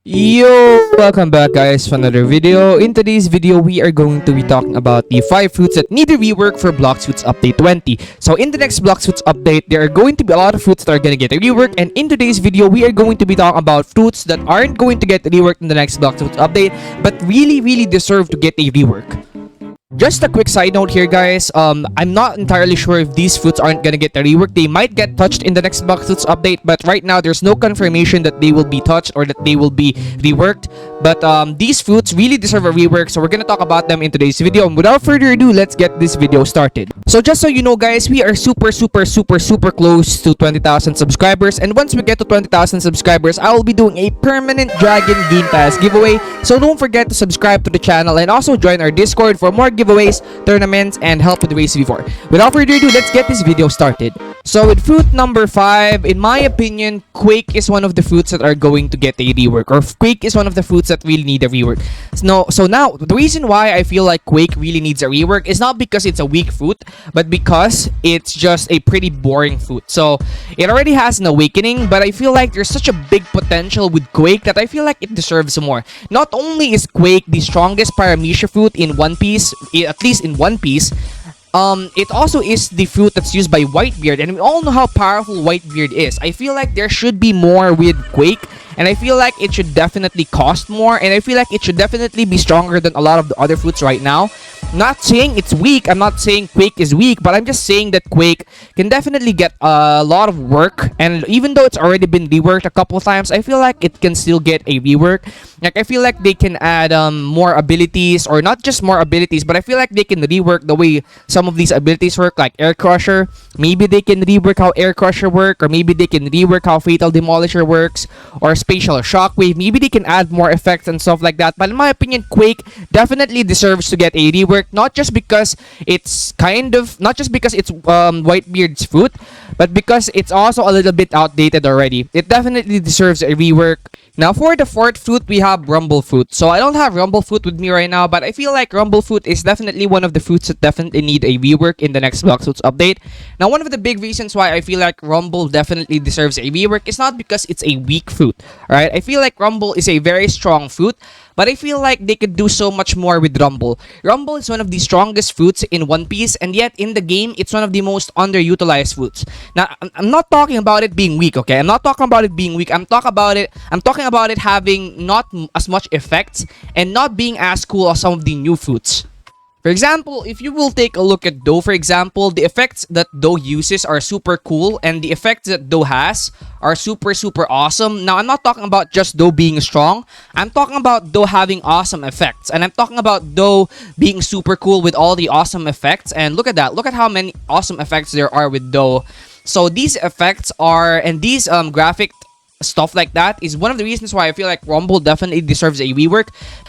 Yo, welcome back guys for another video. In today's video, we are going to be talking about the 5 fruits that need a rework for Blox Fruits Update 20. So in the next Blox Fruits update, there are going to be a lot of fruits that are going to get a rework, and in today's video, we are going to be talking about fruits that aren't going to get reworked in the next Blox Fruits update, but really deserve to get a rework. Just a quick side note here, guys. I'm not entirely sure if these fruits aren't gonna get a rework. They might get touched in the next Blox Fruits update, but right now there's no confirmation that they will be touched or that they will be reworked. But these fruits really deserve a rework, so we're gonna talk about them in today's video. And without further ado, let's get this video started. So just so you know, guys, we are super close to 20,000 subscribers, and once we get to 20,000 subscribers, I will be doing a permanent Dragon Game Pass giveaway. So don't forget to subscribe to the channel and also join our Discord for more giveaways, tournaments, and help with the race before. Without further ado, let's get this video started. So with fruit number 5, in my opinion, Quake is one of the fruits that are going to get a rework, or Quake is one of the fruits that really need a rework. So now, the reason why I feel like Quake really needs a rework is not because it's a weak fruit, but because it's just a pretty boring fruit. So it already has an awakening, but I feel like there's such a big potential with Quake that I feel like it deserves more. Not only is Quake the strongest paramecia fruit in One Piece, at least in One Piece, it also is the fruit that's used by Whitebeard, and we all know how powerful Whitebeard is. I feel like there should be more with Quake, and I feel like it should definitely cost more, and I feel like it should definitely be stronger than a lot of the other fruits right now. Not saying it's weak, I'm not saying Quake is weak, but I'm just saying that Quake can definitely get a lot of work, and even though it's already been reworked a couple of times, I feel like it can still get a rework. Like, I feel like they can add more abilities, or not just more abilities, but I feel like they can rework the way some of these abilities work, like Air Crusher. Maybe they can rework how Air Crusher work, or maybe they can rework how Fatal Demolisher works, or Spatial Shockwave. Maybe they can add more effects and stuff like that. But in my opinion, Quake definitely deserves to get a rework, not just because it's Whitebeard's fruit, but because it's also a little bit outdated already. It definitely deserves a rework. Now for the 4th fruit, we have Rumble Fruit. So I don't have Rumble Fruit with me right now, but I feel like Rumble Fruit is definitely one of the fruits that definitely need a rework in the next Blox Fruits update. Now one of the big reasons why I feel like Rumble definitely deserves a rework is not because it's a weak fruit. Alright, I feel like Rumble is a very strong fruit, but I feel like they could do so much more with Rumble. Rumble is one of the strongest fruits in One Piece, and yet in the game, it's one of the most underutilized fruits. Now, I'm not talking about it being weak, okay? I'm not talking about it being weak. I'm talking about it having not as much effects and not being as cool as some of the new fruits. For example, if you will take a look at Dough, for example, the effects that Dough uses are super cool, and the effects that Dough has are super awesome. Now, I'm not talking about just Dough being strong. I'm talking about Dough having awesome effects, and I'm talking about Dough being super cool with all the awesome effects. And look at that. Look at how many awesome effects there are with Dough. So these effects are, and these graphic stuff like that is one of the reasons why I feel like Rumble definitely deserves a rework.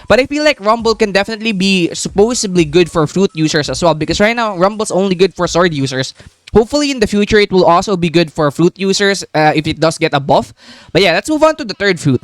But I feel like Rumble can definitely be supposedly good for fruit users as well, because right now Rumble's only good for sword users. Hopefully in the future it will also be good for fruit users if it does get a buff. But yeah, let's move on to the 3rd fruit.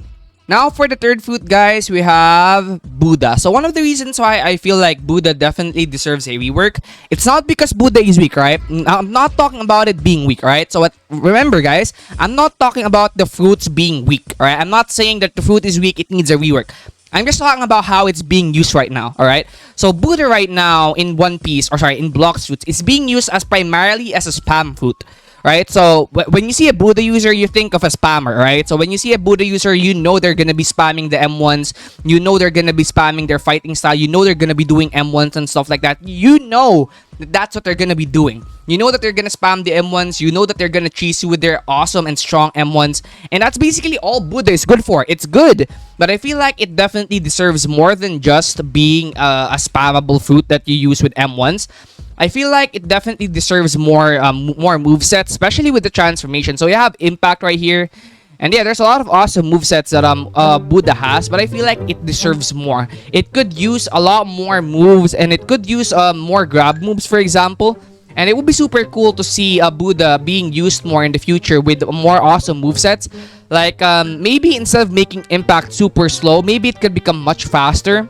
Now for the 3rd fruit, guys, we have Buddha. So one of the reasons why I feel like Buddha definitely deserves a rework, it's not because Buddha is weak, right? I'm not talking about it being weak, right? So remember, guys, I'm not talking about the fruits being weak, right? I'm not saying that the fruit is weak, it needs a rework. I'm just talking about how it's being used right now, alright? So Buddha right now in One Piece, in Blox Fruits, is being used as primarily as a spam fruit. Right, so when you see a Buddha user, you think of a spammer, right? So when you see a Buddha user, you know they're gonna be spamming the M1s. You know they're gonna be spamming their fighting style. You know they're gonna be doing M1s and stuff like that. You know that that's what they're gonna be doing. You know that they're gonna spam the M1s. You know that they're gonna cheese you with their awesome and strong M1s. And that's basically all Buddha is good for. It's good, but I feel like it definitely deserves more than just being a spammable fruit that you use with M1s. I feel like it definitely deserves more movesets, especially with the transformation. So you have Impact right here. And yeah, there's a lot of awesome movesets that Buddha has, but I feel like it deserves more. It could use a lot more moves, and it could use more grab moves, for example. And it would be super cool to see Buddha being used more in the future with more awesome movesets. Like maybe instead of making Impact super slow, maybe it could become much faster.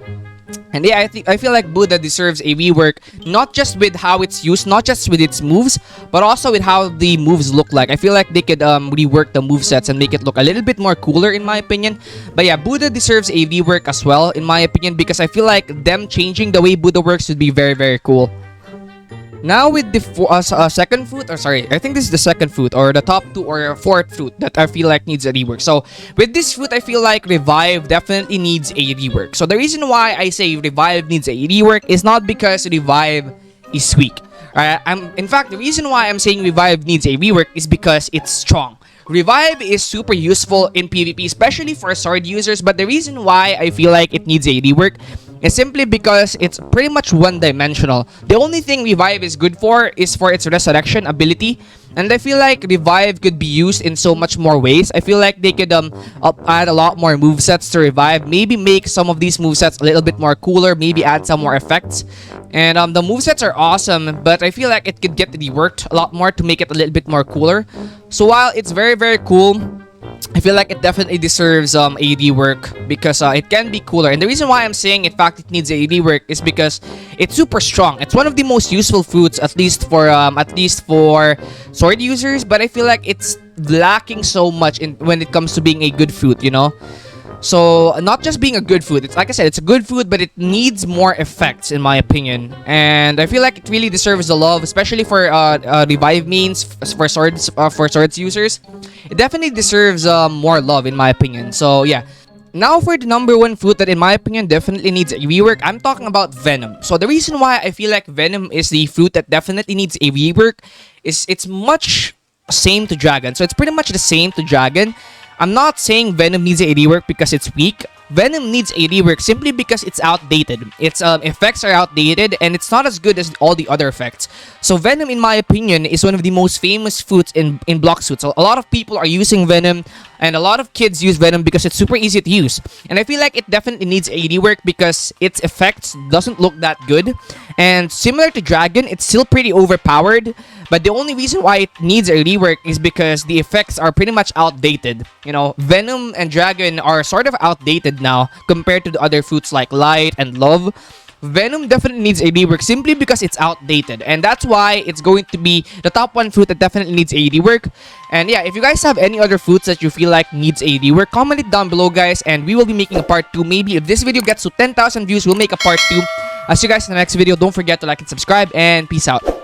And yeah, I feel like Buddha deserves a rework, not just with how it's used, not just with its moves, but also with how the moves look like. I feel like they could rework the movesets and make it look a little bit more cooler in my opinion. But yeah, Buddha deserves a rework as well in my opinion, because I feel like them changing the way Buddha works would be very, very cool. Now with the second fruit, or sorry, I think this is the second fruit, or the top two or fourth fruit that I feel like needs a rework. So with this fruit, I feel like Revive definitely needs a rework. So the reason why I say Revive needs a rework is not because Revive is weak. In fact, the reason why I'm saying Revive needs a rework is because it's strong. Revive is super useful in PvP, especially for sword users, but the reason why I feel like it needs a rework is simply because it's pretty much one-dimensional. The only thing Revive is good for is for its resurrection ability, and I feel like Revive could be used in so much more ways. I feel like they could add a lot more movesets to Revive, maybe make some of these movesets a little bit more cooler, maybe add some more effects. And the movesets are awesome, but I feel like it could get reworked a lot more to make it a little bit more cooler. So while it's very, very cool, I feel like it definitely deserves a rework because it can be cooler. And the reason why I'm saying in fact it needs a rework is because it's super strong. It's one of the most useful fruits, at least for sword users. But I feel like it's lacking so much when it comes to being a good fruit, you know. So not just being a good food, it's like I said, it's a good food, but it needs more effects in my opinion. And I feel like it really deserves the love, especially for revive means for swords users. It definitely deserves more love in my opinion. So yeah. Now for the number one fruit that in my opinion definitely needs a rework, I'm talking about Venom. So the reason why I feel like Venom is the fruit that definitely needs a rework is it's much same to Dragon. So it's pretty much the same to Dragon. I'm not saying Venom needs a rework because it's weak. Venom needs a rework simply because it's outdated. Its effects are outdated and it's not as good as all the other effects. So Venom, in my opinion, is one of the most famous fruits in Blox suits. So a lot of people are using Venom and a lot of kids use Venom because it's super easy to use. And I feel like it definitely needs a rework because its effects doesn't look that good. And similar to Dragon, it's still pretty overpowered. But the only reason why it needs a rework is because the effects are pretty much outdated. You know, Venom and Dragon are sort of outdated now compared to the other fruits like Light and Love. Venom definitely needs a rework simply because it's outdated. And that's why it's going to be the top one fruit that definitely needs a rework. And yeah, if you guys have any other fruits that you feel like needs a rework, comment it down below, guys. And we will be making a part 2. Maybe if this video gets to 10,000 views, we'll make a part 2. I'll see you guys in the next video. Don't forget to like and subscribe. And peace out.